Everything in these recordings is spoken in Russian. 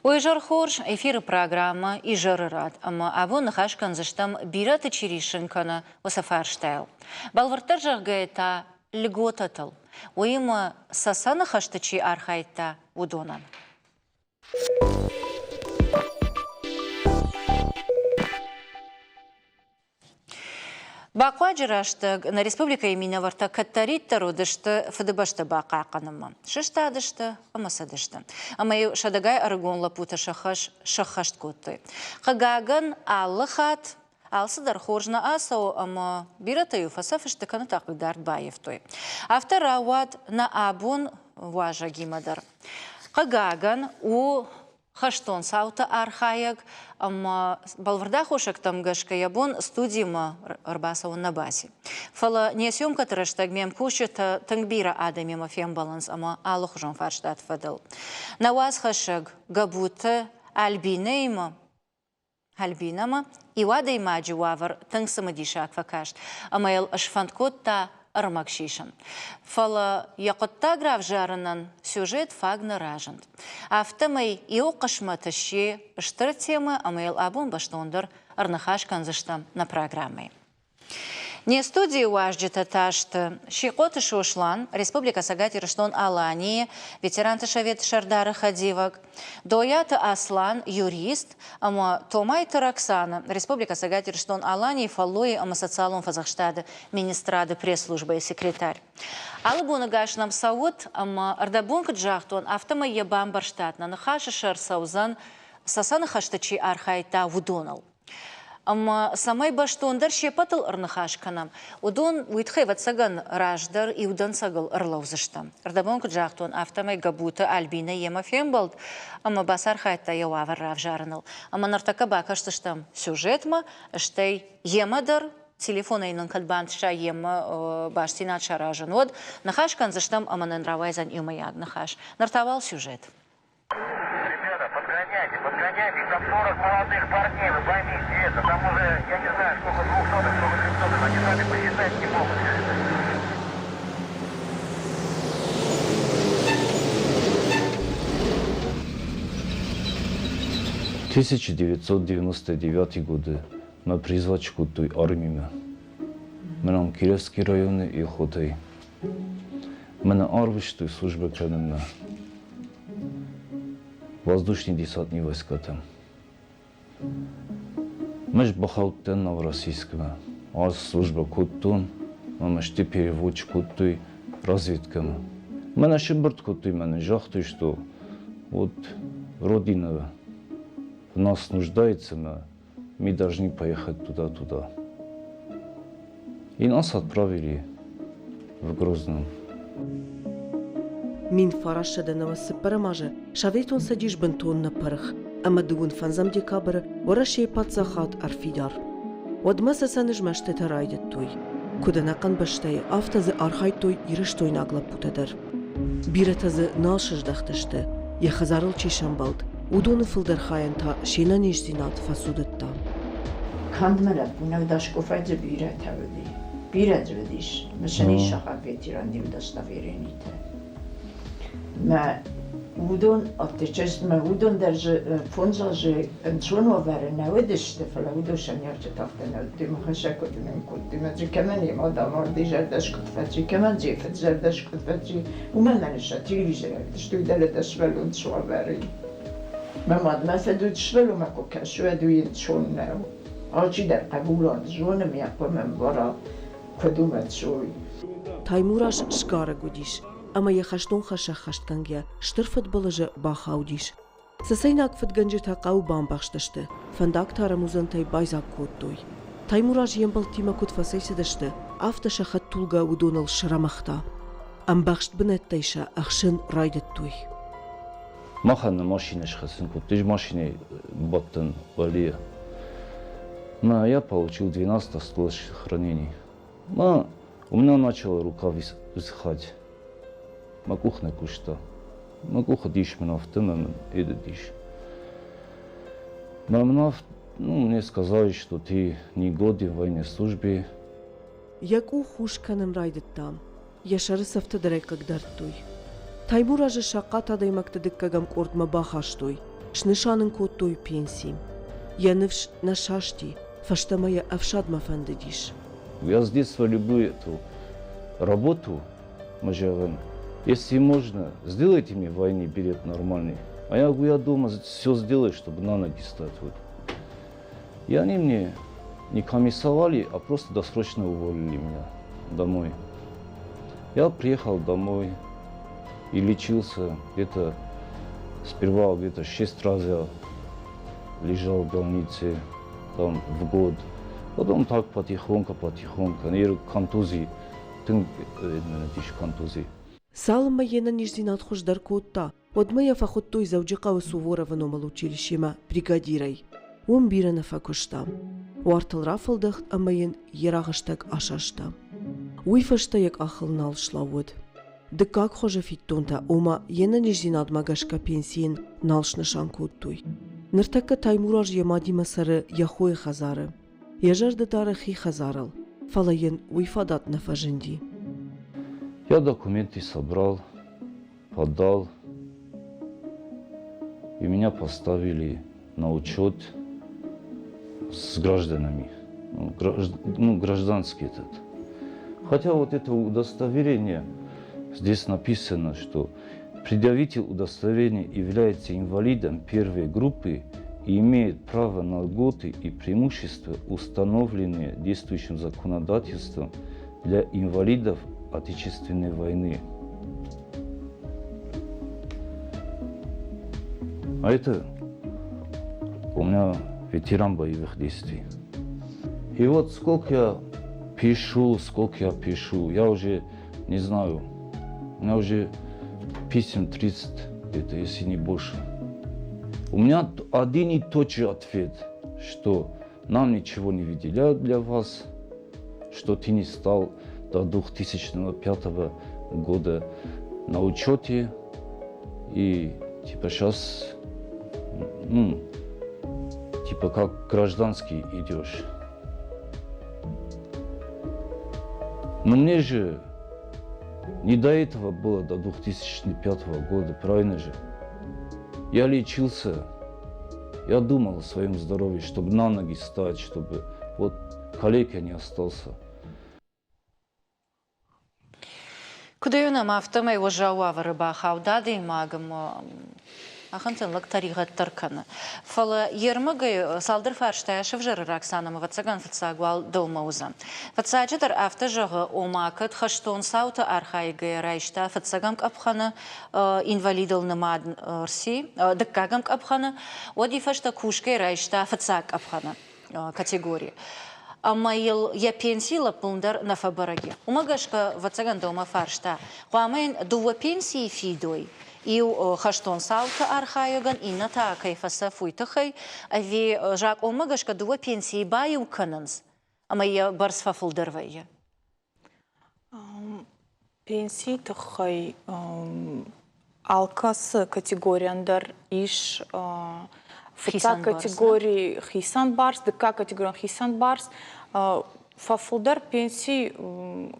Ойжар хорш эфир программа и жарырат, ама абон хашкан заштам бираты чиришинкана осафарштайл. Балвартар жаргайта льготатал. Ойма сасана хаштачи архайта удонан. Бақуа жырашты на республика имена варта каттаритта родышты фыдыбашты бақа қанымы. Шышта адышты, амасадышты. Амайу шадагай аргон лапута шахашт көтті. Қагаган алы хат, алсыдар хоржна асау, ама биратаю фасафышты каны тақыдард байевтой. Автор ауад на абун важа гимадар. Қагаган у хаштон саута архаяк, ама балварда хошак там гашка ябон студима арбасауын на баси. Фала не съемка траштаг мем кушета тангбира адами фем баланс, ама алых жон фарштат фадал. На вас хашак габута альбинейма, альбинама, и вада имаджи вавар танг самадишак факашт, ама ел ашфанткотта армакшишан. Фала якотта граф жаранан сюжет фагна ражант. Автомай и окашматащи штыр темы, амайл абун баштондар арнахашкан заштам на программой. Не студии уажджита ташты Щекоты Шошлан, Республика Сагати Раштон Алании, ветеран Ташавет Шардара Хадивак, Доята Аслан, юрист, ама Томайта Роксана, Республика Сагати Раштон Алании, Фаллуи, ама социалом Фазахштада, министрады пресс-службы и секретарь. Алыбуна гашнам саут, ама Ардабунка Джахтон, автома ебам барштатна, нахаши шарсаузан, сасана хаштачи архайта вудонал. Ама самай баштондар шепатыл ырнахашканам. Удон уйтхайват саган раждар и удан сагал ырлаузыштам. Ардабонка джахтон автомай габута альбина ема фембалд, ама басар хайта явавар равжарыныл. Ама нартака бакаштыштам сюжетма, штей емадар, телефона инан кадбантша ема баштинат шаражан. Вот нахашкан заштам ама нанравайзан юмаяг нахаш. Нартавал сюжет. Подгоняйте, там 40 молодых парней, вы поймите это, там уже, я не знаю, сколько 200, сколько 300, они сами посчитать не могут. 1999 годы на призвачку той армии. Мы нам Кировский район и Хотай. Мы на арвыштой службе крадем. Воздушные десантные войска там. Мы ж бахалтен на российском, а служба куттун, мы ж ты переводчик куттой разведками. Мы наши борт куттой, мы жахты, что вот родина в нас нуждается, мы должны поехать туда-туда. И нас отправили в Грозном. Min farashadana speramaje, shavetun sajish bentun na parkh, ama duun fanzam dekaber, warashi patzachat arfidar. Wadmasa sanj mashtet raidet toy. Kudanaqan bashtay aftaz arhaytoy irishtoy nagla putader. Birataz nalshish daxtashte, ya khazarul chishambald, udun filder khayanta shina nishdinat fasudetta. Kandmara buna dashkofadze biratavdi. Biratvedis, mashani shaqabetiran divdasta verenite. ما ودون اتچست ما ودون در فونزا ج انشونو ورنه ودشته فلا ودوشن یارچه تافتن دیم خشک کدوم کدوم از کمانی ما دامار دیگر داشت کد فتی کمان جیفت زردش کد فتی و من نشد تلویزیون داشتوی دلتش ولون شو وری ما فدود شلو ما کوکش و دوید شون نو آجی در قبولان جون میاقو من برا کدومت شوی تایموراش شکار گودیش Ama yaxashton xashkangia shtirfat balaja baxaudish. Sasaynak fatganjit haqau bambaxshtashte. Fandak taramuzantay bayzak kottoy. Taymuraj yembal tima kut fasaysidashte. Afta shakhat tulga udonal shramachta. Ambaxsht benettaysha axshin raydettoy. Махана машина шхасен кут, ты ж машине баттен валия. Я получил 12 осколочных ранений. У меня начала рука высыхать. Макуха кушта. Макуха диш меня в тем иди диш. Мне сказали, что ты не годен в военной службе. Яку хушканым райдет там. Я шарысавты дырай как дартуй. Таймура же шаката даймакты дыккагам кордма бахаштуй. шнышанын коттой пенсии. Янывш на шашти, фаштамая авшад мафандадиш. Я с детства люблю эту работу, Мажарин. Если можно, сделайте мне в войне билет нормальный. А я говорю, я дома все сделаю, чтобы на ноги стать. Вот. И они мне не комиссовали, а просто досрочно уволили меня домой. Я приехал домой и лечился где-то, сперва где-то 6 раз я лежал в больнице там, в год. Потом так потихоньку, контузии, контузии. Салма ена нижзинат хуш дар котта, одмая фахоттой завджика у Суворова номал училищема бригадирай. Он бирана факушта. Уартал рафалдахт амаен ерагыштак ашашта. Уйфашта як ахыл налшлавод. Дыкак хожа фиттонта ома ена нижзинат магашка пенсиен налшнышан коттуй. Ныртака таймураж ямади масары яхой хазары. Яжарды тарихи хазарал. Фалаен уйфадат нафажинди. Я документы собрал, подал, и меня поставили на учет с гражданами, гражданский этот. Хотя вот это удостоверение, здесь написано, что предъявитель удостоверения является инвалидом первой группы и имеет право на льготы и преимущества, установленные действующим законодательством для инвалидов Отечественной войны. А это у меня ветеран боевых действий. И вот сколько я пишу, я уже не знаю, у меня уже писем 30, это если не больше. У меня один и тот же ответ, что нам ничего не видели для вас, что ты не стал до 2005 года на учете и типа сейчас, типа как гражданский идешь. Но мне же не до этого было, до 2005 года, правильно же? Я лечился, я думал о своем здоровье, чтобы на ноги стать, чтобы вот калекой не остался. Кудайуна мафтамай вожауа варыба хаудады магам ахантынлык тарихат тарканы. Фала ермыгай салдыр фарштая шывжары Роксанама ватсаган фатсагуал долмауза. Фатсаджидар автожығы омакыт хаштон саута архайгай райшта фатсагам капханы инвалидылны мадын ырси, дыккагам капханы, оди фашта кушкай райшта фатсаг капханы категории. Амаил я пенсила пундар на фабараге. Умагашка ватсаган дома фаршта. Хуамайн дуа пенсии фидой. И хаштон салка архайоган и ната кайфаса фуйтахай. Ави жак умагашка дуа пенсии баю кананс. Амая барс фафулдарвая. Пенсии тахай алкас категорияндар иш фица категории хисан барс, дка категория хисан барс, фафулдар пенсии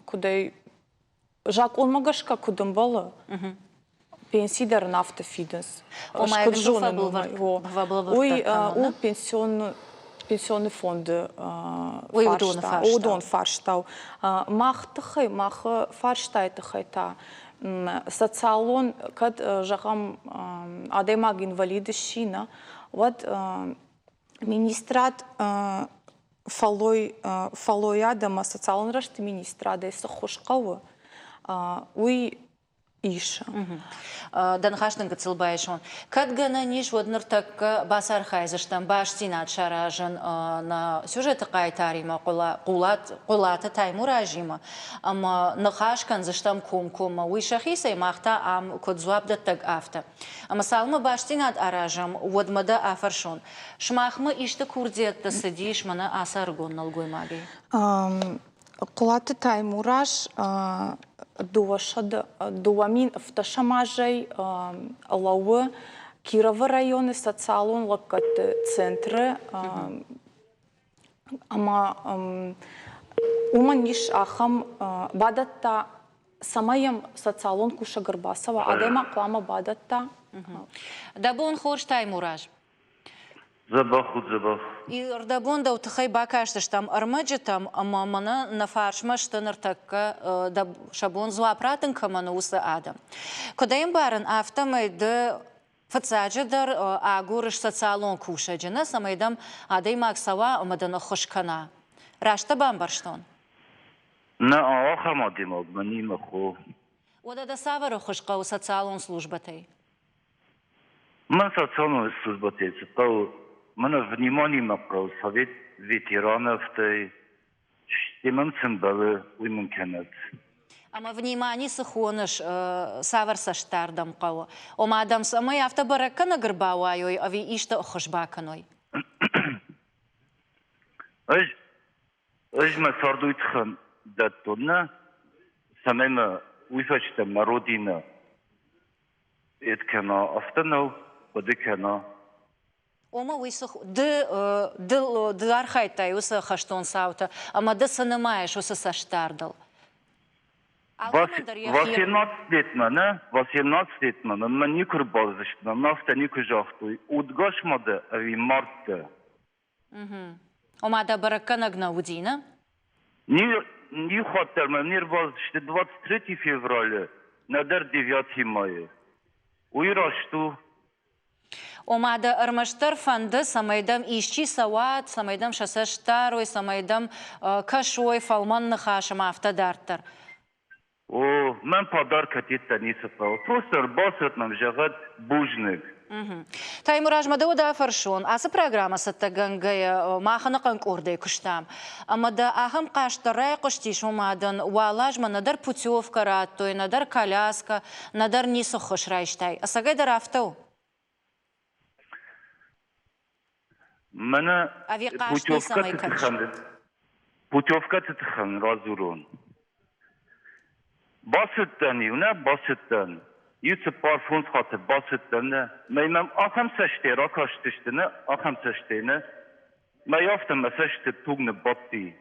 куда жак олмагашка кудам бала пенсии дар нафта фиденс. Ой, у пенсионный фонд удон фарштау. Махтахай, мах фарштайтахай та. Социалон, кад жакам адемаг инвалиды шина, вот министрат фалоядама социалон рашты министрада и сахошкавы, уй иша. Данхашнын гыцылбайшон. Кадгана ниш водныртак басар хайзыштан баштинат шаражын на сюжеты кайтарима кулаты таймуражима. Ама нахашкан зыштам кум-кума. Уишахисай махта ам кодзуабда так авто. Ама салма баштинат аражам водмада афаршон. Шмахма ишта курдетта сидиш мана асаргон налгой магии. Кулаты таймураж дуамин в Ташамажей, Лауэ, Кирова районы, социалон, лакат центры, ама уманиш ахам бадатта самаям социалон куша Горбасова, адема клама бадатта Дабон хорш Таймураж. Забах у забах. Ирдабон да утхай бакаштыштам армаджитам, ама мана нафаршмаштын артакка да шабон зуапратын камана усы адам. Кодаем барын автомайды фацаджадар агурыш социалон кушаджина, самайдам адай максава амадана хошкана. Рашта бамбарштон? На ахамадим обманима хо. Ода да савара хошка у социалон службатай? Мен социалную службу тецепал. Мене внимание направил совет ветеранов, той штемам цимбалы уймункенет. Ама внимание сахоныш савар саштардам кау. Ома адам самай автобаракка нагрбауайой, ави ишта хошбаканой. Аж ме сардуйтхан даттуна, самема уйфачтам на родина. Еткана автонау, подекана. Ома уйсах ды архайтай уса хаштон саута, ама да санамаеш уса саштардал. 18 лет мене, 18 лет мене, мен никор базышна, нафта никор жахтуй. Удгашмада ави марта. Ома да баракка нагнаудина? Не хатер мен, нир базышты 23 февраля, надар 9 мая. Уйрашту. Ома да армаштар фанды самайдам ищи сават, самайдам шасаштарой, самайдам кашой, фалман нахашам автодартар. О, мен подарка тетта не сапал. Просто басет нам жагат бужник. Таймураж мада фаршон. Асы программа саттагангая махана конкурдай куштам. Амада ахам каштарай куштиш умадан уалаж надар путевка раттой, надар коляска, надар нисо хошрайштай. Асагай дарафтау? Мене путевка тетхан разурон. Басыттан юна басыттан. Yüce parfum xatı basıttığını, məyməm axam səştə, rakaştıştığını, axam səştəyini, məyaftım məsəştə tuğnu battı.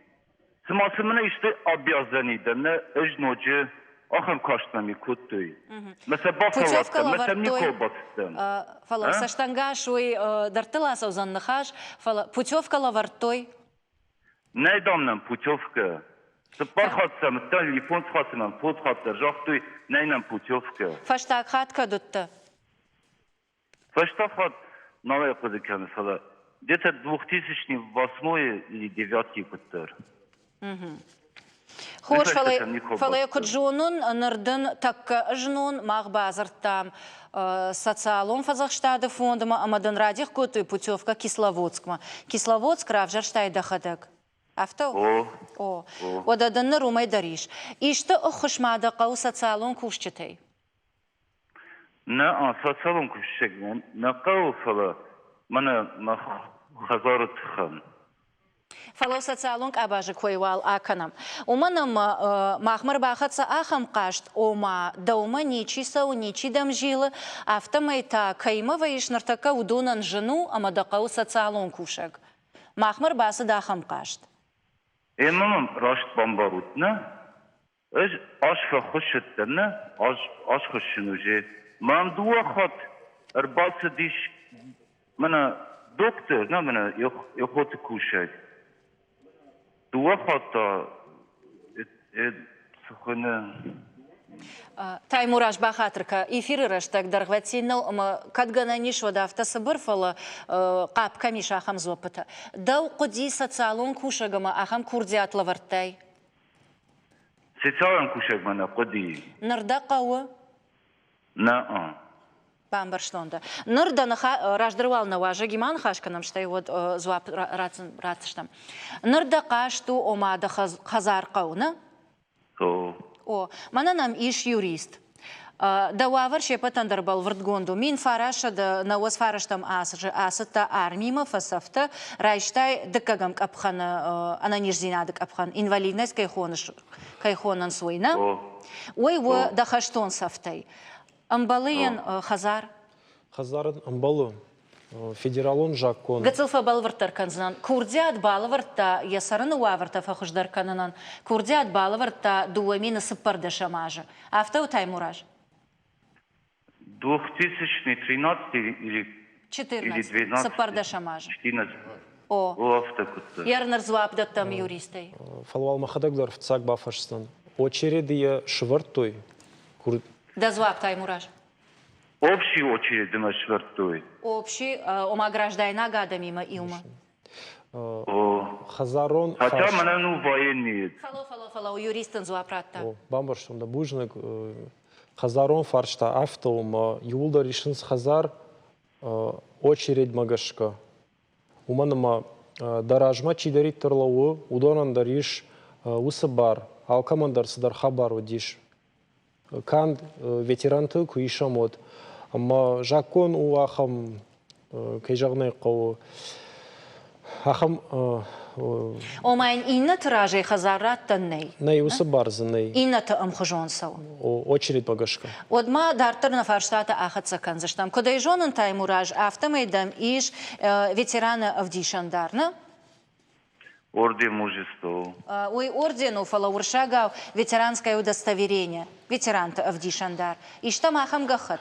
Sımasımını işte abiyazanidığını, əcnocu, axam kaştnami kuttu. Mesela basalatdı, mesela niko basıttın. Фала, саштангашуй дартыласа узанныхаш, фала, путевка лавартой? Нейдамнам путевка. Спар хатсам, телефон хатсам, фот хатсам, жахтуй, нейнам путевка. Фаштаг хатка дутты? Фаштаг хат, новая подыканы, фала, где-то 2008 или 2009 год. Хош, фала, куджунун, нырдын, такка жнун, мах базартам, социалон фазахштады фондама, амадан радих куты путевка Кисловодскма. Кисловодск равжарштай дахадак. Авту? О. Одаданны румай дариш. Ишты охышмада қау социалон кушчытай? На, социалон кушчыгнен, на қау фала, мана хазары тхан. Фала социалон абажы койвал аканам. Уманам махмар бахатса ахам кашт, ома даума ничи сау, ничи дамжилы, автомайта каймава ишнартака удунан жену, амада қау социалон кушаг. Махмар басы да ахам кашт. Эмамам рашт бомбарутна, эж ашфа хушеттна, аш хушнуже. Мам дуа хат арбацы диш, мана доктор, на мана ёхот кушать. Дуа хата, сухана. Таймураж бахатрка эфиры раштак даргватинал, кадгана нишвада автосыбырфала капками шахам зопыта. Дау куди социалон кушагама ахам курдиат лавартай? Социалон кушагмана куди? Нырда кауы? На. Бамбарштонда. Нырда раждырвал на важа гиман хашканам, что вот зуап ратштам. Нырда кашту омада хазар кауна? О, мана нам иш юрист. Да уавар шепатан дарбал врдгонду. Мин фараша да на уаз фараштам асыта армима фасафта райштай дыкагам капхана ананижзинадык апхан инвалидность кайхонан суйна. Ой во да хаштон сафтай. Амбалыен хазар. Хазарын амбалы. Федералон жакон. Гацылфа балвартар канзан. Курдиат балварта ясараны уаварта фахуждар кананан. Курдиат балварта дуамина сыппарда шамажа. Автау Таймураж? 2013 или 14. 12. Сапарда шамажа. 14. О. О, автокутта. Ярнар звабдат там юристей. Фалвал Махадаглар в ЦАК Бафарстан. Очереди швыртой. Да зваб Таймураж. Общий очередь на четвертой. Общий, ома граждайна гада мимо Илма. Хазарон Хотя фарш. мы ну военные. Фало, юристен звабратта. Бамбаршом да бужник. Хазарон фаршта автома. Юлда решинс хазар очередь магашка. Уманама даражма чидарит терлау. Удонан дариш усабар. Алкамандар садар хабар удиш. Канд ветеранты куишамот. Amma Жакон у ахам кейжагнай қау ахам Омайн инна тиражей хазараттан ней. най усы барзынай Инна таам хужон сау. очередь багашка. Одма дартер на фарштата ахатса канзаштам. Кодей жонын Таймураж автомайдам иш ветерана Авдишандарна. Орден мужества. Ой, ордену фалауршагав ветеранское удостоверение. Ветеранта Авдишандар. И что махам гахат?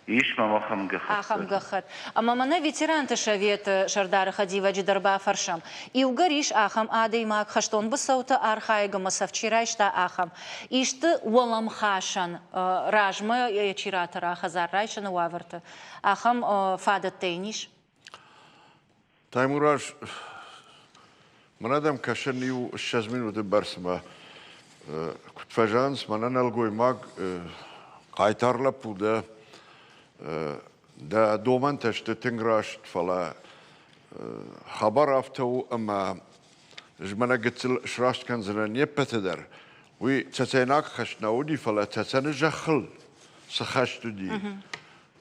Иш мамахам гахат. Ахам гахат. А мамана ветеранта шавет шардара хадива джидарба фаршам. И угариш ахам адей мак хаштон басаута архайга масавчирай шта ахам. И что уалам хашан ражма чиратара хазар райшана уаварта. Ахам фадат тейниш. Таймураж, манадам кашаниу 6 минуты барсма. Кутфажанс манан алгой маг кайтарла пуда. Да доман ташты тинграшт фала хабар автоу ама жмана гитсил шрашт канзана непетедер. Уи цацайнак хашнауди фала цацаны жахыл сахашту ди.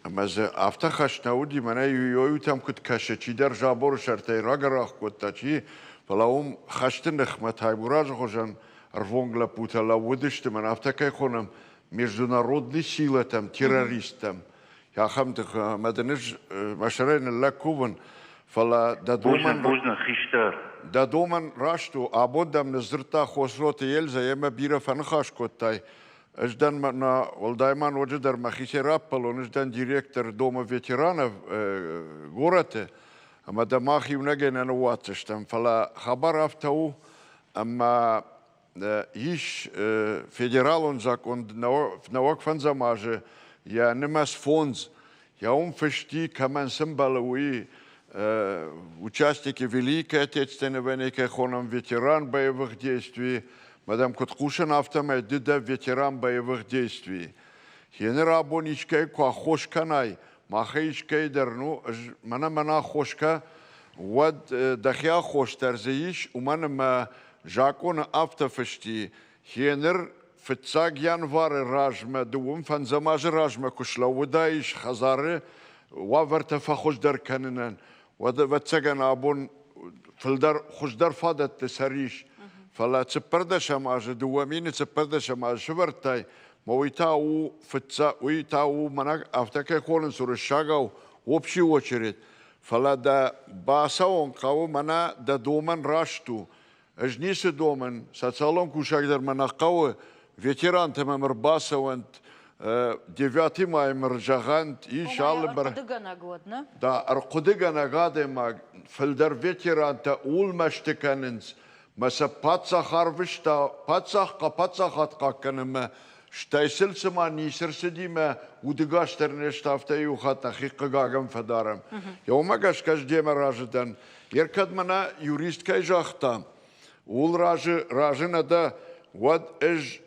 Ама за авта хашнауди мана юю там кут каша чидар жабор шартай рагарах коттачи фала хаштын нахма Таймураж хожан рвонгла путала удышты мана авта кай хонам международный сила там террористам. Ja, хамтых маденеш машарен лакуван фала да доман Бужна хиштар. да доман рашту абодам нзрта хосрот елза ема бира фанхаш коттай ждан на олдайман одждар махисера полон ждан директор дома ветеранов горате ама да махи унаген на ватштам фала хабар автау ама иш федералон закон навок фанзамаже Ja, nimmers Fonds. Ja, verstehe, kann man symboloi участники Великой Отечественной войны, как он ветеран боевых действий, мадам Коткушин автомат, да ветеран боевых действий. Хенера боничкой куахошканай, махаичкой дерну, мана хошка, вот дахя хоштер заиш, уманам жакон автофешти, хенер فتساق ينفر راجمة دوم فانزماج راجمة كشلا ودايش خزارة وافرت فخش در كننن وتساقن أبون فلدر خش در فادت تسريش فلا تسبردش ماج دوامين تسبردش ماج شورتاي مويتاو فتسا ويتاو مناك أفتكي خولن سور الشاقاو وبشي وشريت فلا دا باساون قاو منا دا دومن راشتو اجنيس دومن ساتسالون كوشاق در منا قاو ветеран там Арбаса вант 9 мая مرجعانت иншалла бар да арқудыгана гадема филдер ветеран та ул маштеканенс маса паца харвишта паца қапаца хатқакканыма штайсылсыма нисерсидима удыгаштернештафта юхат ахиққагам фадарам яумагаш каждема ражыдан еркадмана юристкай жахта ул ражына да вот эж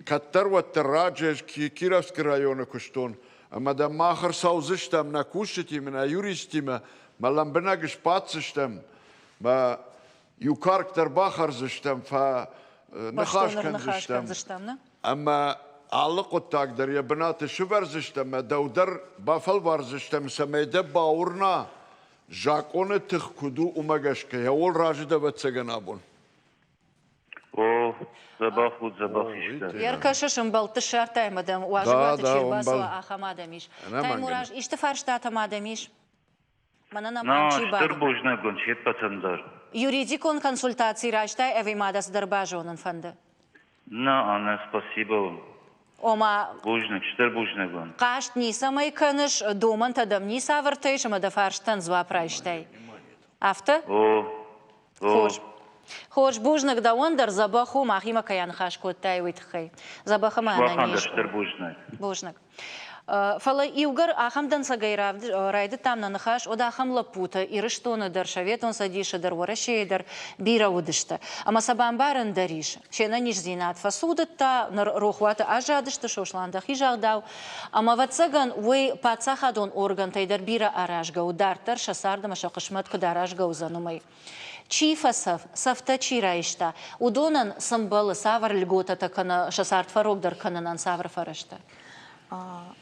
каттар вот раджеш Кировский район куштон а мадам махар саузыштам на кушетим на юристима малам бенагш пацыштам ба юкарктар бахар зыштам фа нахашкан зыштам ама аллық оттагдар я бенаты шувер зыштам даудар бафал бар зыштам самайда баурна жаконы тых куду умагашка я ол ражида вацаганабон О, забахут, забахишта. Ярка шашым балты шартай, мадам, уаживаты чирбасова ахамадамиш. Таймураж, ишты фарштата мадамиш? Манана манчи бады. Штыр бужна гончет пацандар. Юридикон консультации рачтай, эвимадас дарбажонын фанды. Анна, спасибо. Ома Бужник, штер бужник он. қашт нисамай кыныш, доман тадам ниса вартай, шама да фарштан зва прайштай. Афта? Хош. Хош, бужник да ондар забаху махима каян хашкоттай уйтхай. Забаха ма Баханда ананиш. штер бужник. Бужник. Фала иугар ахамдан сагайрав райды тамна нахаш ода ахам лапута ирыштоны дар шаветон садиша дар ворашейдар бира удышта. Ама сабан барын дариш. Шена ниш зинат фасудатта нар рухвата ажадышта шошланда хижагдау. Ама ватсаган уй пацахадон орган тайдар бира аражга удартар шасарда машақышмат кударажга узанумай. Чифа сафта чирайшта. Удонан самбалы савар льготата кана шасарт фарогдар кананан савар фарашта.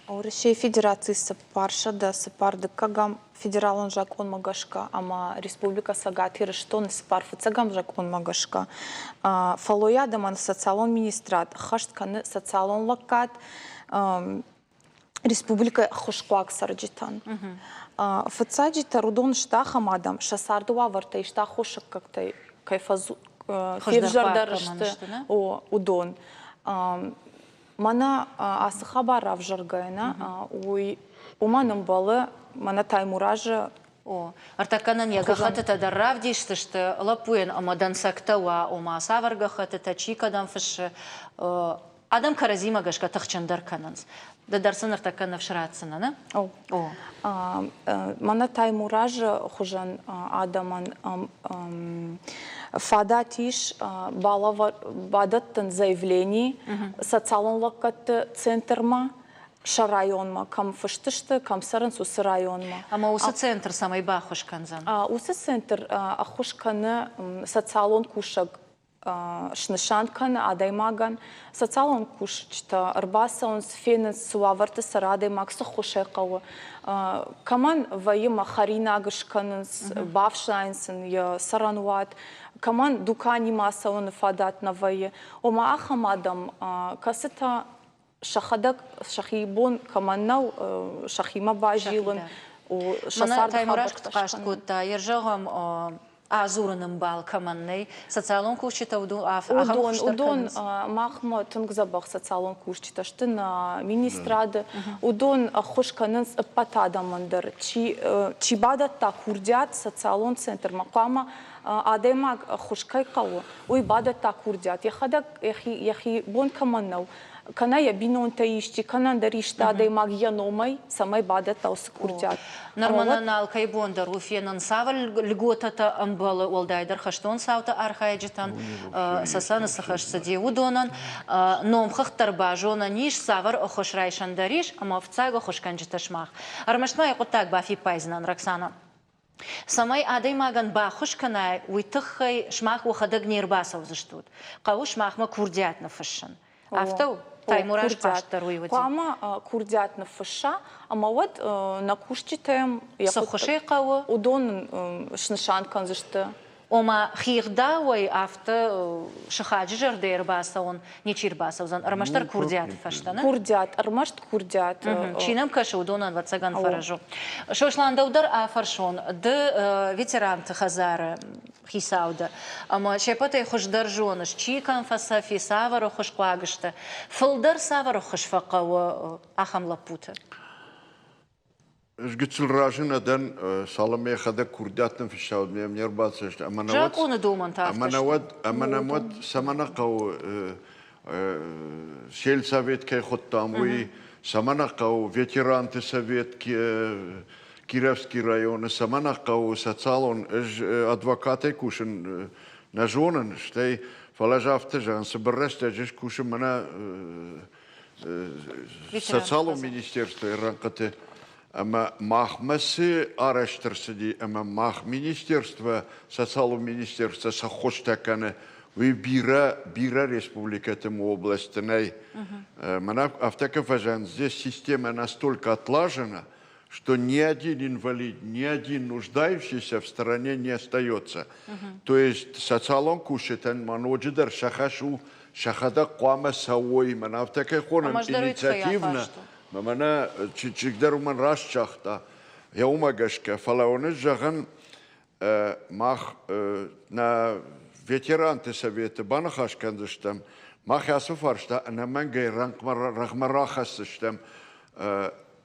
Орышей Федерации сапарша да сапарды кагам федералон жакон магашка, ама республика сагат ирыштон сапар фацагам жакон магашка. Фалоя даман социалон министрат, хаштканы социалон лакат, республика хушкуак сарджитан. Фацаджита рудон штахам адам, шасардуа варта ишта хушак как-то кайфазу, хевжардарышты удон. Мана асхабара в жаргайна, уй уманым балы, мана таймуража. Артаканан ягахата даррав диштышты, лапуен амадан сактауа, ума саваргахата тачикадан фыш, адам каразима гашка тахчандар кананс. Да дарсан артаканав шрацана, на? Мана таймуража хужан адаман фадатиш бадаттан заявлений социалон лакат центрма шарайонма кам фыштышты кам сарын сусы районма. Ама усы центр самай бахушканзан. Усы центр ахушканы социалон кушак шнышанкан адаймаган социалон кушчта арбаса он сфенес суаварты сарадаймаг сухушекау каман ваима харина гышканс бавшайнсен я сарануат каман дукани маса он фадат на вае ома ахамадам касета шахадак шахибон каманнау шахима бажилын у шасар таймурашк ташкута ержагам азурным бал каманней социалон кушчита удон махма тунгзабах социалон кушчита штына министрады удон хошканынс патадамандар чи бадатта курдят социалон центр мақама адемаг хошкай қау уй бадатта курдят яхи бон каманнау Кана я бинон таишти, канан даришта адаймаг яномай, самай бадатта усы курдят. Нормананал кайбондар уфенан савал льготата амбалы олдайдар хаштон саута архайджитан сасаны сахаш сади удонан ном хахтарба жона ниш савар охошрайшан дариш, ама вцага хошканджиташмах. Армашмай кутак бафи пайзнан Роксана. Самай адаймаган бахушканай уйтыхай шмах ухадаг нирбасов заштут. Кау шмахма курдят на фашан. Автау? Таймураж паштаруй води. Кама курдят на фаша, ама вот на кушчитаем... Сахошей кау? Удон шнышанкан зашты. Ома хирдауай авто шахаджар дербаса он не чирбасовзан. Армаштар курдят фаштана? Курдят, армашт курдят. Чинам каша удонан вацаган фаражу. Шошланда удар афаршон. Д ветеран Хазара хисауда. Ама шепатай хошдар жонаш. Чикан фаса фисавара хошкуагышта. Фылдар савара хошфакау ахам лапута. Жгицл ражина ден саламе хада курдятын фишауд мем нербацышт Жак оны думан тафтышт. аманавад саманақау сельсовет кай хоттамуи саманақау ветеранты совет Кировский район саманақау социалон адвокаты кушен нажонен штей фалажавты жан собрашта жеш кушен мана социалу министерство ранкаты Ама махмасы араштырсыди, ама мах министерство, социалу министерство сахоштаканы, вы бира республикатым областной. Мана автокафажан, здесь система настолько отлажена, что ни один инвалид, ни один нуждающийся в стороне не остается. То есть социалон кушетан маноджидар шахашу, шахада куама сауой, мана автокафонам инициативно. Мамана чигдаруман расчахта, я умагашка, фалаоны жаган мах на ветеранты совета банахашкандыштам, ما خاص فرشتا أنا من جاي رغم راخص اشتم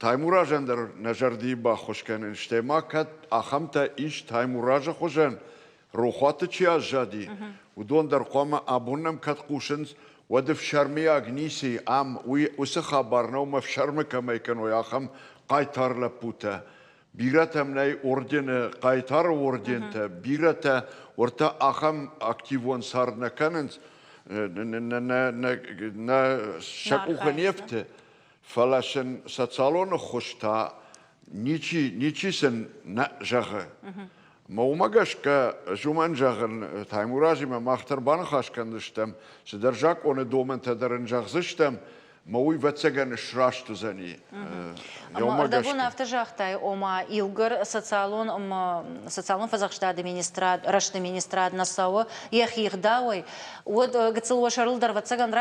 تایموراج اندر نجردی با خوشکن اشتما کد آخمتا ایش تایموراج خوشن روخات چی از جدی و دون در قام آبونم کد قوشنز ودف شرمی اگنیسی وس خبرنا و مفشرم کمی کن و آخم قایتار لپوتا بیرت هم نای اردن قایتار اردن تا بیرت ورتا آخم اکتیوان سر نکننز نه شکو خنیفته فلاشن سالون خوشتا نیچی سن نجاغه ما ماگش که جومن جاغن تایموراجی ما مختر بان خاش کندشتم سدرجاک اون دومن تدرن جاغزشتم موي واتسجن شراش تزني أما دابون أفتجاختاي أما يوغر социалон фазахшта администрат рашт администрат насауы яхих дауй вот гцелва шарлдар ватсаган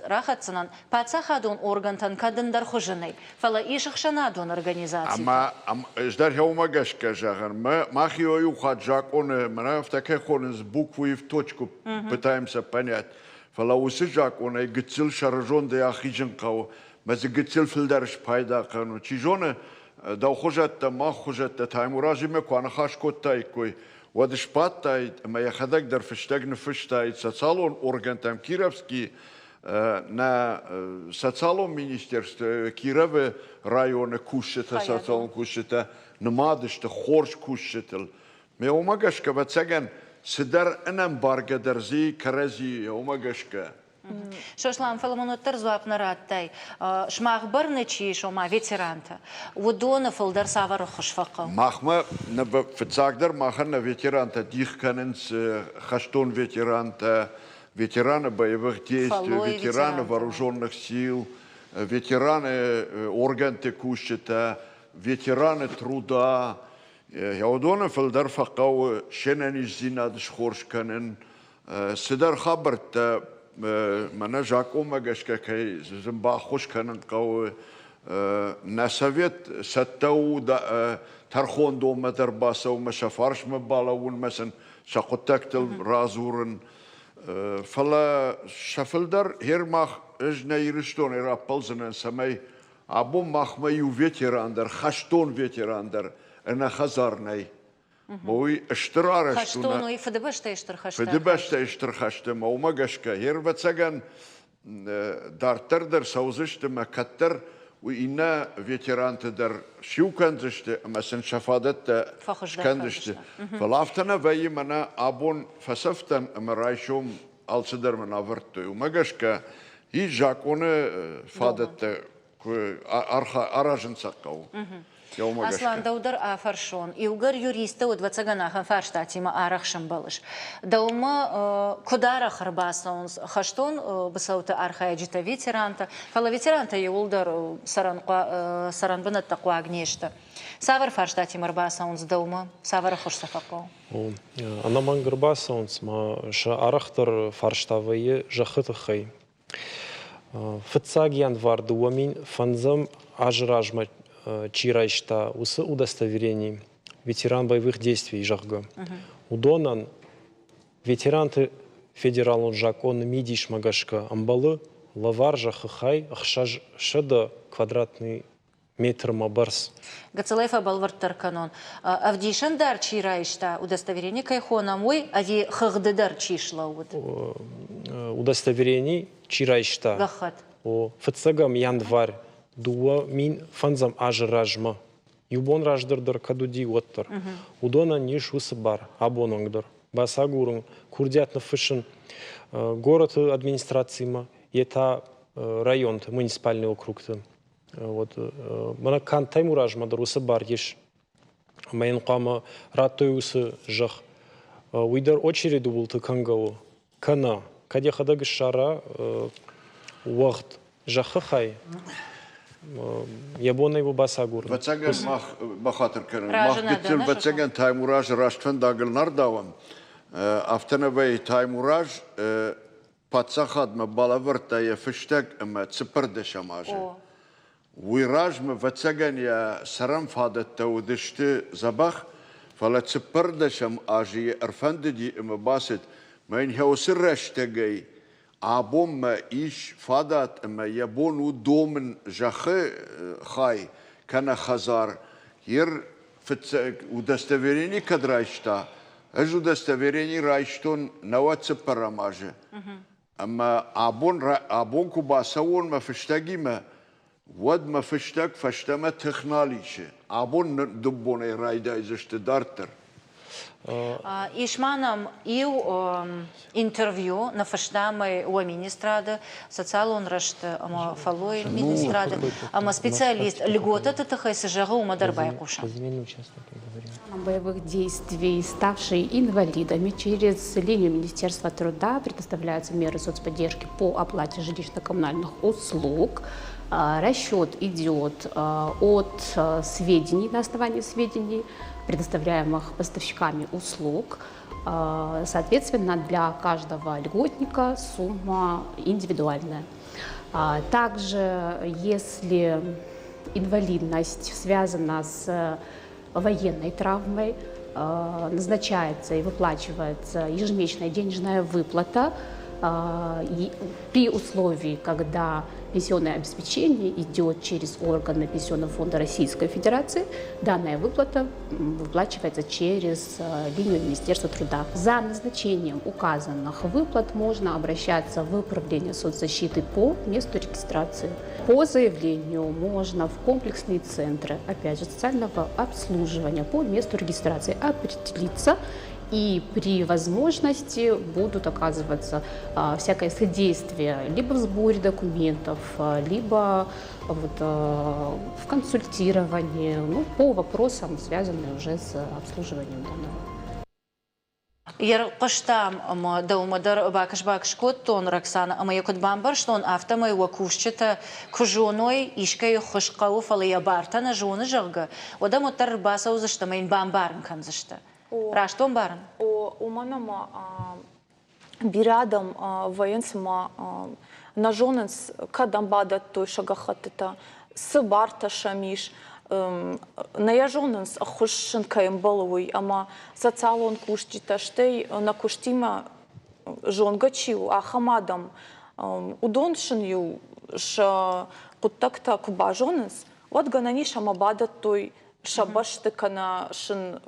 рахатсанан пацахадон органтан кадындар хожаный фала ишхшанадон организации أما إجدار هوما جاشكا جاغن ما خيوي وخاجاك أون منا فتكه خونز بوك ويف توچكو بتايم سبانيات فلو سجاك أون يقتل شرجون ده أخيجن قاو مز قتل في الدرش بايدا قانو تيجون داو خجت ما خجت تايموراجي مكوان خاش كوتاي كوي ودش باتاي ما يخدك در فشتاق نفشتاي ساتسالون أورغان تام كيرفسكي на социалом министерстве Кирове района кушета социалом кушета намадышты хорш кушетел ме омагашка вацаган сидар анам баргадерзи карази омагашка Шошлам фаламонотер зуап нараттай шмахбарничи шома ветеранта удона фолдер савар хошфаqa махма на фцагдер махан на ветеранта дихканенс хаштон ветеранта ветераны боевых действий, ветераны вооруженных сил, ветераны орган текущего, ветераны труда. Я удона филдер факау шенани зинад шхоршканен. Сидар хабарта мана жакома гашка кай зимба хошканен кау на совет саттау тархон дома дарбаса وما شفارش مبالون مثلا شقتكتل رازورن فلا شفلدر هير ماخ اجنا يرشتون يرابلزن سمي ابو ماخ ما يو فيتيراندر خشتون فيتيراندر انا خزارني موي اشترار خشتون وي فدبشتا اشتر خشتا فدبشتا اشتر خشتا مو ما غشكا هير بتسغن دارتر در سوزشت ما كتر وإنا فيتيران تدر شو كندشت مثلا شفادت كندشت فلافتنا في منا أبون فسفتن مرايشوم الصدر من أفرتو ومجشكا هي جاكون فادت أراجن سقو أصلاً دودر آفرشون يوغر يوريستا ودواتساغانا خنفارشتاتي ما آرخشن بالش دوما كدارا خرباسونز خشتون بصوت آرخايا جيتا فيتيرانتا فلا فيتيرانتا يولدر سران بنا التقوى أغنيشتا سافر فارشتاتي مرباسونز دوما سافر خوش سفاقو أنا من غرباسونز ما شا آرختر فارشتاوية جخت خي فتساقيان варду ومين фанзам ажражма чирайшта усы удостоверений ветеран боевых действий жахга удонан ветеранты федералон жакон мидиш магашка амбалы лавар жаххай ахшаж шада квадратный метр мабарс гацелефа балвартар канон авдишан дар чирайшта удостоверение кайхона мой ади хагдыдар чишлаут удостоверений чирайшта гахат о фцагам январь дуа мин фанзам ажражма юбон раждырдыр кадуди оттыр удона ниш усыбар абононгдыр басагурун курдятны фышын город администрацияма это район муниципальный округ вот мана кан таймуражмадыр усыбар еш майын қама раттой усы жах уйдар очереди булты кангау кана кадехадагы шара уақыт жахы хай يبون يبو باساغور بتسجن ما خاطر كانوا ما قلت بتسجن تايموراج راشتن داغل نرداوم افتنا بي تايموراج باتسخد ما بالاورتا يفشتك اما تسبرد شماجه ويراج ما بتسجن يا سرم فادت ودشت زبخ فلا تسبرد شم اجي ارفند دي اما باسد ما هو سرشتغي عبوم ما إيش فادات ما يبونو دومن جخي خاي كان خزار ير ودستفيريني كدرايشتا أجو دستفيريني رايشتون نوات سبراماجه أما عبون كوباسون ما فشتاقي ما ود ما فشتاق فشتما تخناليشه عبون دبون رايدا إزشت دارتر Išmanom i u intervju na faštame u ministrade, socijalon rašt, ama faloj ministrade, ama specialist, льгота тахай сажага у мадарбай куша. Боевых действий, ставшие инвалидами, через линию Министерства труда предоставляются меры соцподдержки по оплате жилищно-коммунальных услуг. Расчет идет от сведений, на основании сведений, предоставляемых поставщиками услуг. Соответственно, для каждого льготника сумма индивидуальная. Также, если инвалидность связана с военной травмой, назначается и выплачивается ежемесячная денежная выплата при условии, когда пенсионное обеспечение идет через органы Пенсионного фонда Российской Федерации, данная выплата выплачивается через линию Министерства труда. За назначением указанных выплат можно обращаться в Управление соцзащиты по месту регистрации. По заявлению можно в комплексные центры, опять же, социального обслуживания по месту регистрации определиться, и при возможности будут оказываться всякое содействие либо в сборе документов, либо вот, в консультировании, по вопросам, связанным уже с обслуживанием данного. Ер қыштам даумадар бакыш коттон Роксана, ама якут бамбар, что он автомой вакушчета кужоной ишкай хошкау фалия бартана жоны жага. Ода мотар баса узаштамайн бамбарн канзашта. Раштон баран? У манама бирадам военсма на жоненс кадам бадат той шагахатта с барта шамиш на я жоненс хушшин каем балуй, ама социалон куштита штей на куштима жонгачиу а хамадам удоншин ю ш куттакта куба жоненс вот гананиша мабадат той шабаштыкана шин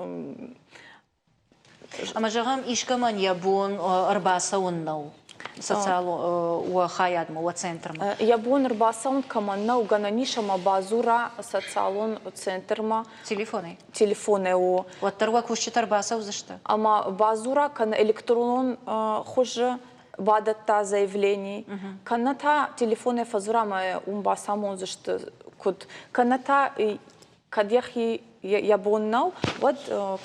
Ама жагам ишкаман ябун арбасауннау социал у хаядма у центрма. Ябун арбасаун каманнау гананиша базура социалон центрма. Телефоны у. Вот тарва кушчит арбасау за что? Ама базура кан электрон хуже бадата заявлений. Каната телефоны фазурама умбасамон за что код каната кадьяхи ябоннау вот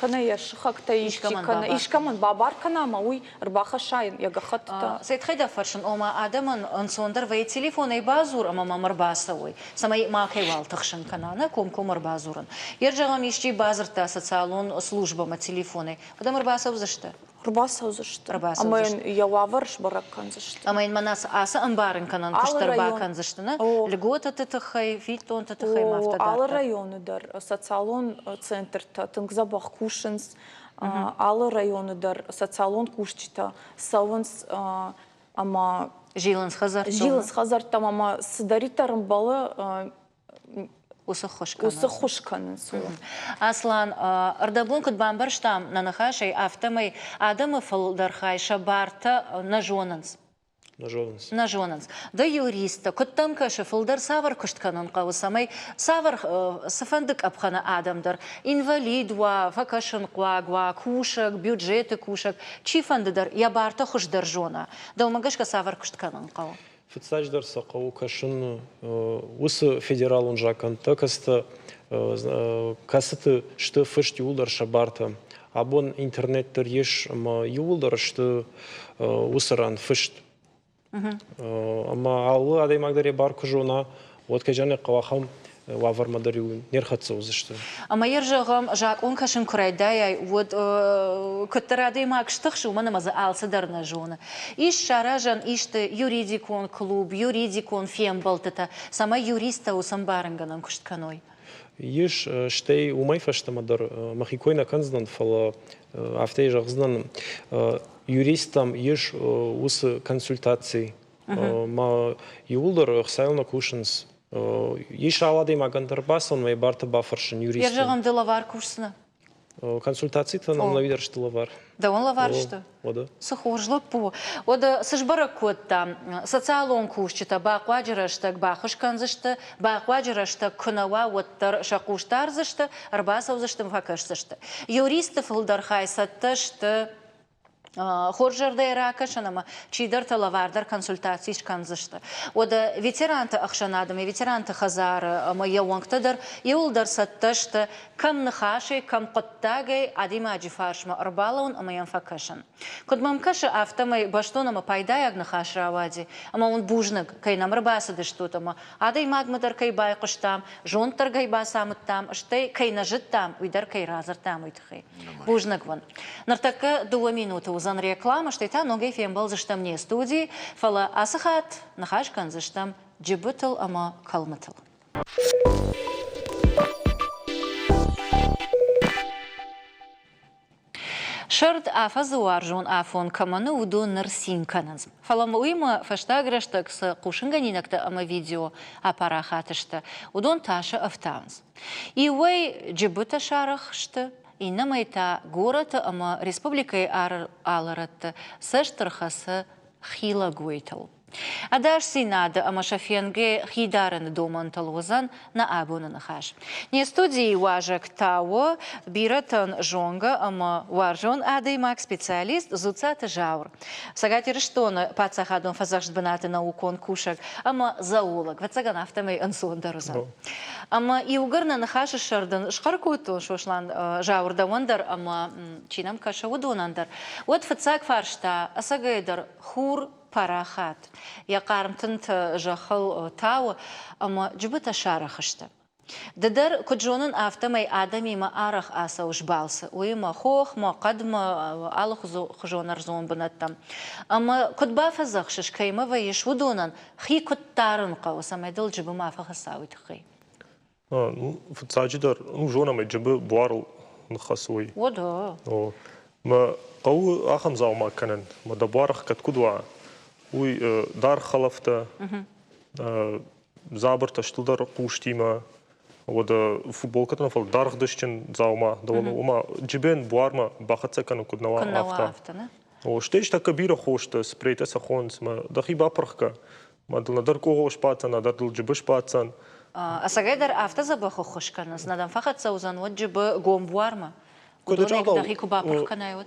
кана я шхакта ишкаман бабар кана мауи рбаха шайн я гахатта Сайт хайда фаршин ома адаман ансондер вей телефоны базур ама мамар басауи самай макай вал тахшин канана ком арбазуран ержагам ишчи базарта социалон службама телефоны адамар басау за что Рбасау за что? Амайн я лаварш баракан за что? Амайн манас аса амбарен канан куштарбакан за что? На льгота тетахай фитон тетахай мафтадарта. Ал районы дар социалон центр та тынгзабах кушенс. Ал районы дар социалон кушчита саванс ама жиланс хазар. Жиланс хазар там ама сдаритарым балы Усы хошканын. Аслан, ардабун кыт бамбар штам нанахашай автомай адамы фалдархай шабарта на жонанс. На жонанс. Да юриста, кыттан кашы фалдар савар кыштканын қауысамай, савар сафандык апхана адамдар, инвалид ва, факашын қуагва, кушак, бюджеты кушак, чифандыдар ябарта хышдар жона. Да умагашка савар кыштканын қау. Фицаждар сақау кашын усы федерал он жакан такаста касыты что фышт юлдар шабарта абон интернеттер еш ма юлдар что усаран фышт ама аллы адай магдаре бар кужуна вот кежане кавахам вавар мадарю нерхатса узышты. Ама ержагам жак он кашын курайдай вот кыттарадый макштыхшы умана маза алсыдар на жона. Иш шаражан ишты юридикон клуб, юридикон фем балтыта. Сама юриста усам барынганан куштканой. Еш штей умай фаштамадар махикойна канздан фала автей жагздан юристам еш ус консультации ма юлдар хсайлна кушенс еш аладей магандарбасон май барта бафаршин юрист. Ержагам делавар курсына. Консультации-то нам навидер что лавар. Да он лавар что? Ода. Сухожло по. Ода сышбара кот там социалон кушчита бақваджырашта бақышканзышта бақваджырашта кунава оттар шакуштарзышта арбасавзышта мфакашзышта. Юристов илдархайсаттышта Хоржарда иракашанама чидар талавардар консультации шканзышта. Ода ветеранты ахшанадами, ветеранты хазары, моя уангтадар, иулдар саттышта, кам нахаши, кам коттагай, адима аджифаршма арбалаун, амаян факашан. Кодмам каша автомай баштонама пайдаяг нахаши авади, ама он бужнак, кай нам рабасады что-то, адай магмадар кай байкуштам, жонтар кай басамыт там, штей кай нажит там, уйдар кай разар там уйдхай. Бужнак вон. Нартака 2 минуты узан реклама, что это много эфем был за что мне студии, фала асахат, нахашкан за что джибутал ама калматал. Шард афазуаржон афон каману удон нарсинканаз. Фалам уйма фаштаграштак с кушинганинакта ама видео апарахатышта удон таша афтанз. И уэй джибута шарахшта. И намайта гората ама республикой аларатта саштархаса хила гуйтал. Адаш синада ама шафенге хидарен доман талозан на абуна нахаш. Не студии важак тао биратан жонга ама варжон адаймак специалист зуцата жаур. Сагатир штона пацахадон фазахшт банаты наукон кушак ама заулак. Вацаган автомей ансон дарузан. Ама и угарна нахаша шардан шкаркуту шошлан жаур давандар ама чинам каша удонандар. Вот фацак фаршта асагайдар хур парахат. Я кармтынт жахал тау, ама джибыта шарахышта. Дадар куджонын автомай адами ма арах аса ужбалса. Уйма хох, ма кадма алых хжонар зон банаттам. Ама кудба фазахшиш кайма ваиш удонан хи куттарын қауса майдыл джибы мафа хасауит хай. Фацаджидар, жона май джибы буарл нахасуй. Ода. Ма қау ахам заума канан, ма дабарах кат кудва. Уй дар халафта, забырта штудар куштима, вода футболката на фал дарх дышчен заума, довольно ума джибен буарма бахатса кану куднава авта. О штеч така бира хошта спрейта сахонс, ма дахи бапрахка, ма дал надар кого шпацан, надар дал джибы шпацан. Асагайдар авта забаху хошканас, надам фахатса узан вот джибы гом буарма. Кудонек дахи кубапрахка найот.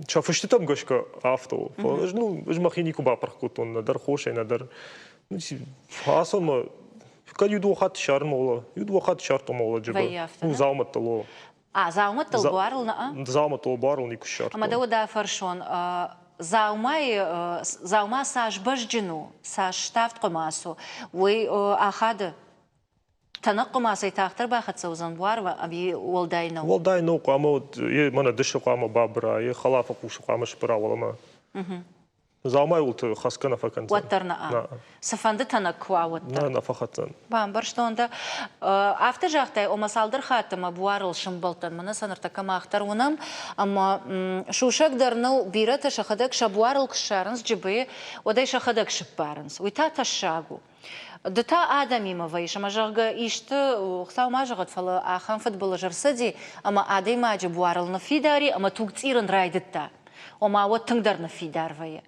Чафышты там гашка авто. Ну, жмахини куба паркутон, надар хошай, надар. Фасон ма, кад юду хат шар мола, юду хат шар то мола джиба. Ну, заумат тало. Заумат тал буарл на? Заумат тал буарл нику шар. Ама да уда фаршон. Заума саш бажджину, саш штафт комасу. Уй ахада. Танақ қымасы тақтыр бақытса ұзан буарва, аби олдайнау? Олдайнау қамы, мана дышы қамы бабыра, халафа қушы қамы шпыра олама. Заумай ұлты қасқана факанзан. Уаттарна. Сафанды танақ қуа уаттар. На фақатсан. Бамбар, что онда авты жақтай омасалдыр хатыма буарыл шымбалтан, мына саныртака мақтар онам, ама шушак дарнау бирата шахадак шабуарыл кшарынс жібі, одай шахадак шыппарынс. Уйта ташагу. Дата адами мавайш, ама жага ишты, хсау мажагат фала ахан футбола жарсади, ама адай маджи буарыл на фидари, ама тугцирын райдытта. Ома вот тыңдар на фидар вая.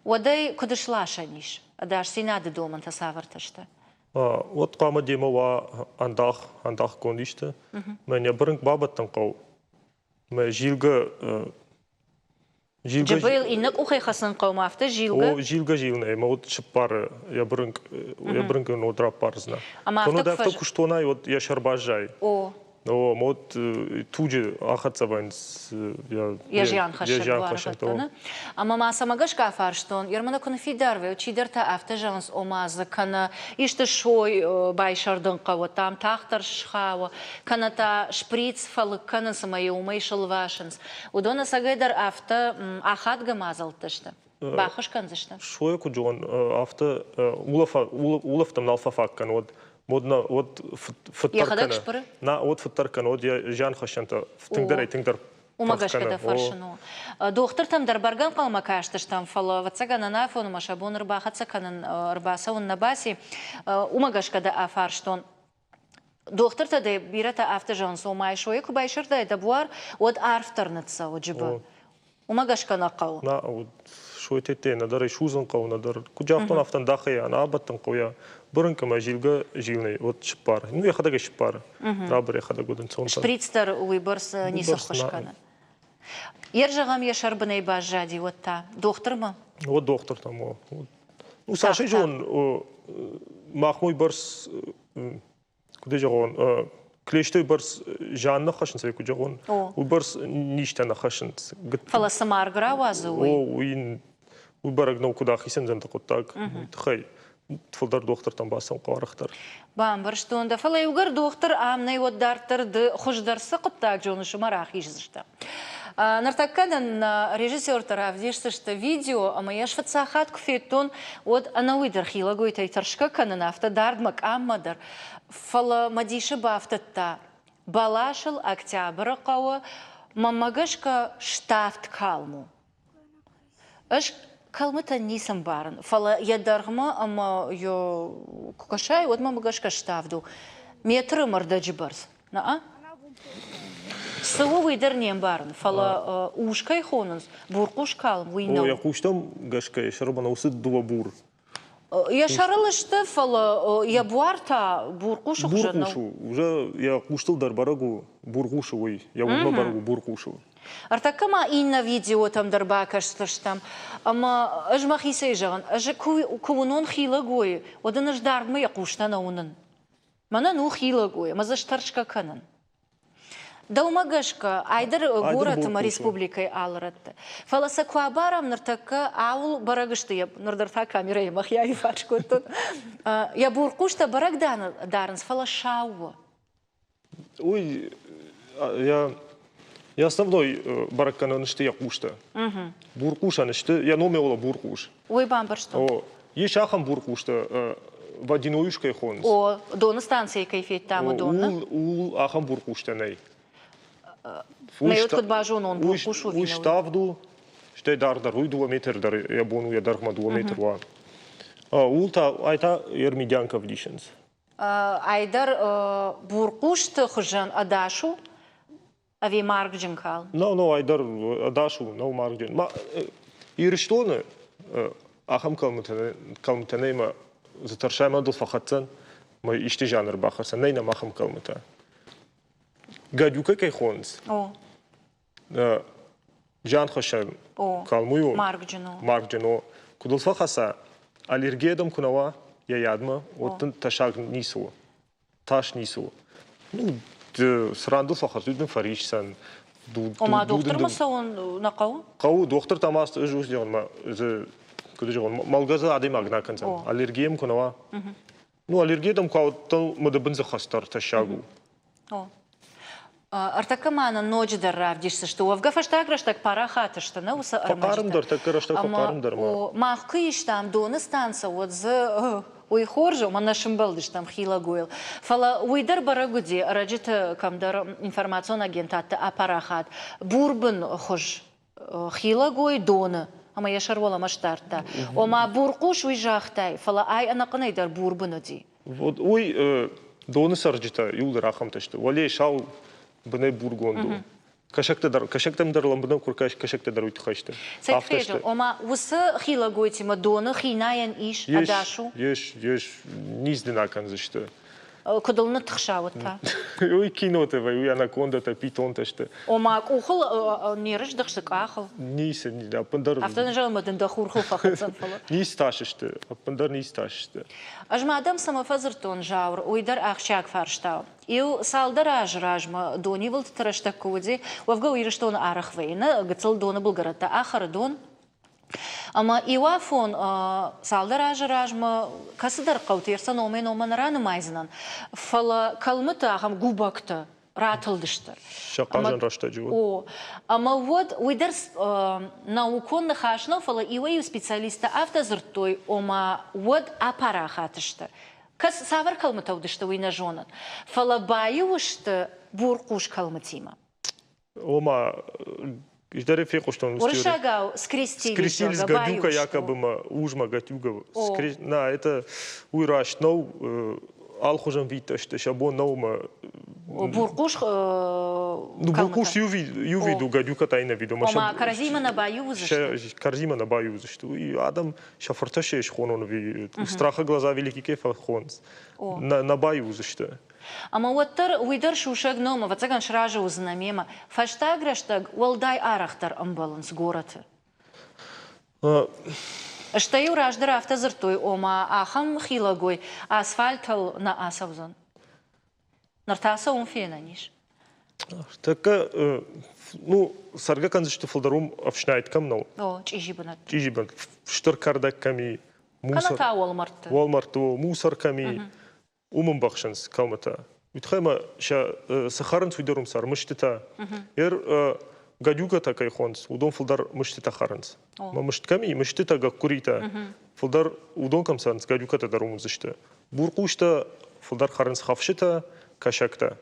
Одай кудышлашаниш, адаш синады доман тасаварташта. Вот қама демова андах кондишты. Мен ябырынг бабаттан қау. Мен жилга Джабил иннак ухай хасын қаумафты жилга? О, жилга, ма вот шыппары, ябырынг одрап парызна. Тоны да авто куштонай, вот я шарбажай. О, мод туджи ахатса вайнс. Я жиан хашар. Ама ма самагаш кафар штон, ярмана конфидарве, учидерта авто жанс омаза, кана ишты шой байшардын қава, там тахтар шхава, кана та шприц фалы кана самая умай шалвашынс. Удона сагайдар авто ахат гамазалтышты. Бахыш канзышты. Шой куджон авто улафтам налфафак, кан вот مودنا ود ياخدك فتركنا شبر؟ نا ود فتركنا ود جان خشنت تقدر وماغاش كده فرشنو دوختر تم در برگان قوما كاشتشتم فلا وتسجن نافون مشابون ربا خدسكن رباسا ونباسي وماغاش كده افارشتون دوختر تده بيرتا افتجان سو ماي شويه كوبايشر ده دبوار ود ارفتر نتسا وجبا وماغاش كنا قو نا ود شويه تي ندر يشوزن قو ندر كجافتون افتن داخي انا ابتن قويا برن كما جيلغا جيلني ود شبار نو يخدك شبار رابر يخدك годن сон شبريتستر ويبرس نيسو خشكنا يرجعم يشر بني باجادي وتا دوختر ما ود دوختر там ну саши жон махмуй برس куде жон клештой برس жанна хашин сей кужон у برس ништана хашин фала самаргра вазу о уин у барагнау куда хисен зен так хай тфылдар доктор там басам каварахтар бам барштонда фала югар доктор амнай воддартыр ды хуждарсы кыттак жоны шумарах ижзышта нартаккадан режиссер таравдишсы что видео а моя швацахат кфетон от анауидер хилагой тайтаршка канан авто дардмак аммадар фала мадиша бафтатта балашыл октябрь кавы мамагашка штафт калму аш калмыта нисам барын фала ядаргма ама ё кукашай от мамагашка штафду метры мордаджибарс на Сылу выдернем барын, фала ушкай хонус, буркуш калм, уйнау. О, я куштам гашкай, шарбана усыд дуа бур. Я шарылышты, фала я буарта буркушу хужанау. Буркушу, уже я куштал дар барагу буркушу, ой, я ума барагу буркушу. Артакама инна видео там дарба кашташтам, ама ажмахи сейжаган, аже кувунон хилагой, одан аждаргма я куштана унан. Мана ну хилагой, ма заштаршка канан. Даумагашка айдар горатыма республикай алыратты. Фаласа куабарам нартака аул барагышты, нордарта камера емах я и фачку тут. Я буркушта барагдан дарынс, фала шауа. Ой, я основной бараккана нышты я кушта. Буркуша нышты, я номеола буркуш. Ой, бамбар что? О, еш ахам буркушта, водяноюшкай хонс. О, дона станция кайфет там, дона. Ул ахам буркушта ней. Меют код бажон он буркушу виновый. Уй штавду, ште дардар, уй 2 метр дар, я бону я дархма 2 метр ва. Улта айта ермидянка вдишенс. Айдар буркушты хужан адашу, ави маргджин кал. No, айдар адашу, no маргджин. Ма ирштоны ахам калмытанейма затаршайма дул фахатсан, ма ишти жанр бахарсан, нейна махам калмыта. Гадюка кай хонс. О. Жан хашам. Калмую. Маргджино. Кудул фахаса аллергиядам кунава я ядма, оттан ташаг нису. Таш нису. Ну, срандул фахас дуден фаришсан. Ома доктор маса он на кау? Кау доктор тамас жуз жон ма куды жон малгаза адем агнакансан. Аллергиям кунава. Ну аллергиядам кау тал мадабын захастар ташагу. О. Артакамана ночь дарравдишься, что в гафаштаграш так пара хата, что на уса армажда. Факарым дар, махкыш там дона станция вот за ой хоржу, man нашим балдыш там хила гойл. Фала уйдар барагуди раджит камдар информацион агентата апарахат. Бурбын хож хила гой дона. Ама я шарвала маштарта. Ома буркуш уйжахтай. Фала ай анаканай дар бурбын оди. Вот ой дона сарджита юлдар ахам ташты. Вале шау бне бургонду. Кашактам дар ламбна куркаш кашакта дар уйтхашты. Сайтфежо, ома усы хила гойти мадона хинаян иш адашу. Еш низдена канзышты. Кудылны тхшавытта. Ой киноты вай, уй анаконда та питон ташты. Ома кухыл нерыш дыхшык ахыл. Нисе не да пандар. Автан жалмадын да хурхыл фахатсан фала. Нис ташышты, пандар нис ташышты. Ажмадам самофазыртон жаур уйдар ахшак фарштау. Ил салдар ажражма дони вылт тараштакуди, вавга уйрыштон арахвейна, гыцыл доны булгарата ахар дон. Ама иуафон салдар ажражма касыдар қаутырсан омен оманараны майзынан. Фала калмыта ахам губакта ратылдыштыр. Шақажан рашта живот. О, ама вот уйдар наукон нахашна фала иуаю специалиста автозыртой ома вот апарахатыштыр. كس سافر كلمة تودشت وين جونن فلا بايوشت بورقوش كلمة تيما وما إجداري في قشطون ورشاقاو скрестились гадюка якобы ужма гадюга на это уйраш но алхужан виташте шабон ноума буркуш буркуш юви ду гадюка тайна виду маша карзима на баю что и адам шафарташеш хонон ви страха глаза великий кефа хонс на баю что Ама уаттар уйдар шушаг нома, вацаган шража узнамема, фаштаграштаг уалдай арахтар амбаланс гораты. Штаю раждар автозыртой ома ахам хилагой асфальтал на асавзан. Нартаса умфена ниш. Така, ну, сарга канзышты фылдарум афшнайткам нау. О, чижибанат. Чижибанат. Штыркардакками, Каната Walmart. Walmart, мусорками. Умым бахшанс калмата. Витхайма ша сахаран суйдарум сар мыштыта. Гадюка такай хонс, удон фылдар мыштыта харанс. Ма мыштками мыштыта гаккурита. Фылдар удон камсанс гадюката дарум зышты. Буркушта фылдар харанс хавшыта кашакта.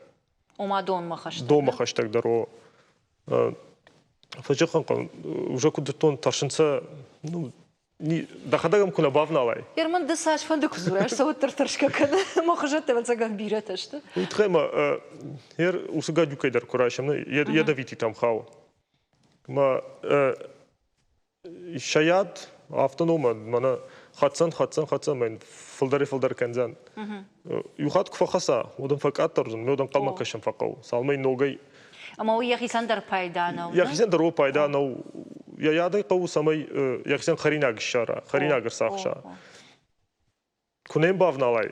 Ома дон махаштаг. Дон махаштаг даро. Фаджахан уже кудтон таршынса, ну, дахадагам куна бавналай. Ерман десаш фанды кузураш, саваттар таршка кана махажат тавацаган бираташты. Витхайма усага дюкайдар курашам, ядовитый там хау. Ма шаят автонома, мана хатсан мен фылдар кензан. Юхат кфахаса, одан факаттарзан, меодан калмакашам факау. Салмай ногай. Ама у яхисандар пайданау. Яхисандар о пайданау. Я ядай қау самай яхисан харинаг шара, харинагар сахша. Кунем бавналай.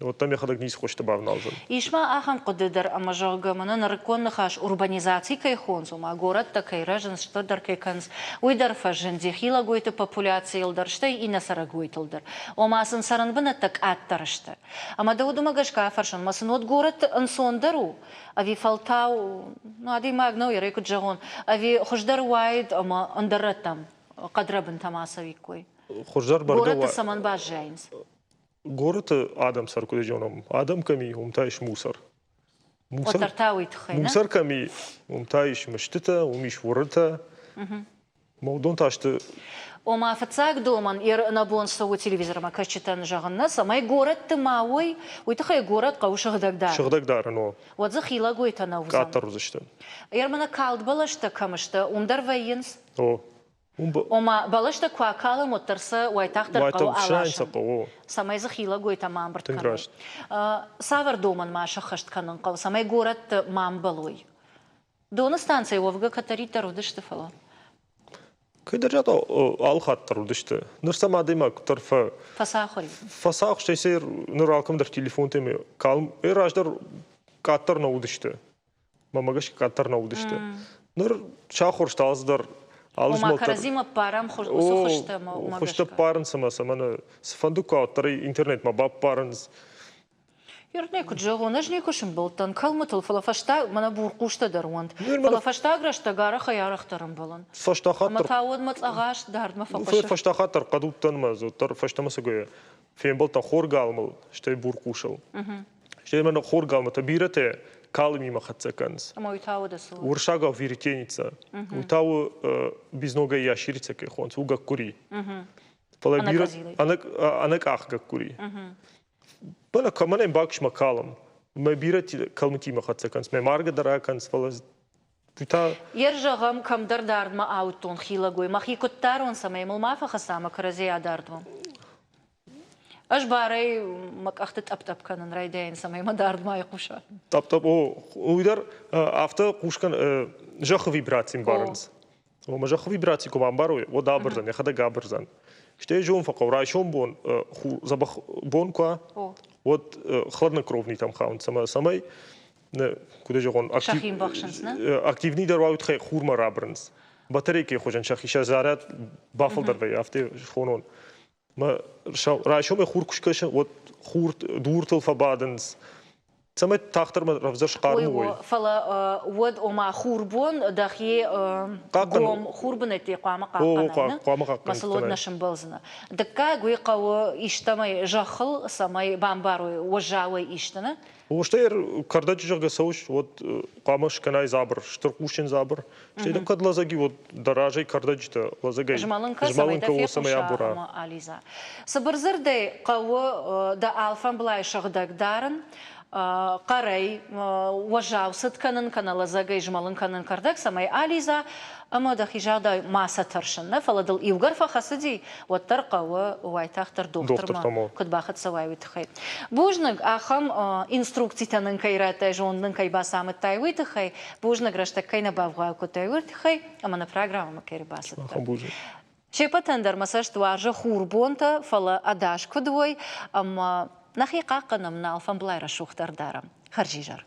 Вот там я ходак низ хочет бавналзан. Ишма ахам кудыдар амажага мана нарконных аш урбанизации кайхонзу, ма город такай ражен что дар кайканс. Уйдар фажен дехила гойты популяция илдар штай и насара гойтылдар. Омасын саранбына так аттарышты. Ама да удумагашка афаршан масын от город ансондару. Ави фалтау, ну ади магнау ярайку джагон. Ави хождар уайд ама андараттам кадрабын тамасави кой. Хождар барга город саман бажайнс. Город Адам саркудежоном. Адам ками умтаиш мусор. Мусор ками умтаиш мыштыта, умиш ворыта. Маудон ташты. Ома фацак доман ир набон сау телевизорма качетан жагынна самай город тымауй. Уйтахай город кау шагдагдар. Шагдагдар, но. Вот захила гойта наузан. Каттар узышты. Ермана калд балашта камышта умдар вайинс. О. Ома балашта куакала мотарса уайтахтар кау алашын. Самай захила гойта мамбарт кану. Савар доман маша хашт канын кау. Самай город мамбалуй. Дона станция овга катарита родышты фала. Кайдаржата алхаттар родышты. Нырсам адыма кутарфа. Фасахори. Фасах штайсер ныр алкамдар телефон теме. Калм эраждар каттар наудышты. Мамагаш каттар наудышты. Ныр чахор шталздар. Ома каразима парам хошта ма. Хошта парн самана сфандука тары интернет ма баб парнс. Ернеку джагонаж некушим болтан калматыл фалафашта мана буркушта даруант. Фалафашта грашта гара хаярахтарым болан. Фаштахаттар. Матауд матлагаш дардма факаша. Фаштахаттар кадуттан мазу тар фаштамасыгоя. Фем болтан хоргалмал штай буркушал. Штай мана хоргалма табирате калми махатсаканс. Ама уйтау су. Уршага виритеница. Уйтау бизнога яширица кехонс уга кури. Фалабира анак ах гакури. Бана каманем бакш макалам. Ме бирати калмити махатсаканс. Ме марга дараканс фалаз. Вита. Ержагам камдар дардма аутон хилагой. Махи коттарон самай мулмафа хасама каразея дардвам. Аж барай мак ахтет аптап канан райдейн самай мадард май куша. Таптап о уйдар авто кушкан жах вибрацим баранс. О ма жах вибраци коман барой о дабрзан я хада габрзан. Штей жон факов райшон бон забах бон ка. Вот хладнокровный там хаун самай куда же он активный дарваут хай хурма рабранс. Батарейки хожан шахиша заряд бафлдар вей авто хонон. ما رایشم خور کشکش و خورد دورت الفبادنس سمعت تختر ما رفزش قارموي فلا ود وما خوربون دخي قوم خوربون اتقام قاقنا مسلود نشم بلزنا دكا قوي قو إشتمي جخل سماي بامبارو وجاوي إشتنا وشتير كردج جغ سوش ود قامش كناي زابر شترقوشن زابر شتير قد لازقي ود دراجي كردج تا لازقي جمالن كو سماي ابورا عليزا صبرزر دي قو دا الفان بلاي شغدك دارن قري وجاو ستكنن كان لازقي جمالن كانن كردك سماي عليزا اما د خجاده ما سترشن فلدل يوغر فخسدي وترقه ووايتاختر دوختر كد باخد سواي تخي بوجنق اخم انسترукции تنن كيرات جونن كي باسام تايوي تخي بوجنق رشتكاينا بافغا كتايور تخي اما на программа كير басت شيبتندر مساج توارجه خوربونتا فلا اداش كدوي اما نخي قاقنا من الفن بلاير شوختر دارم خرجيجر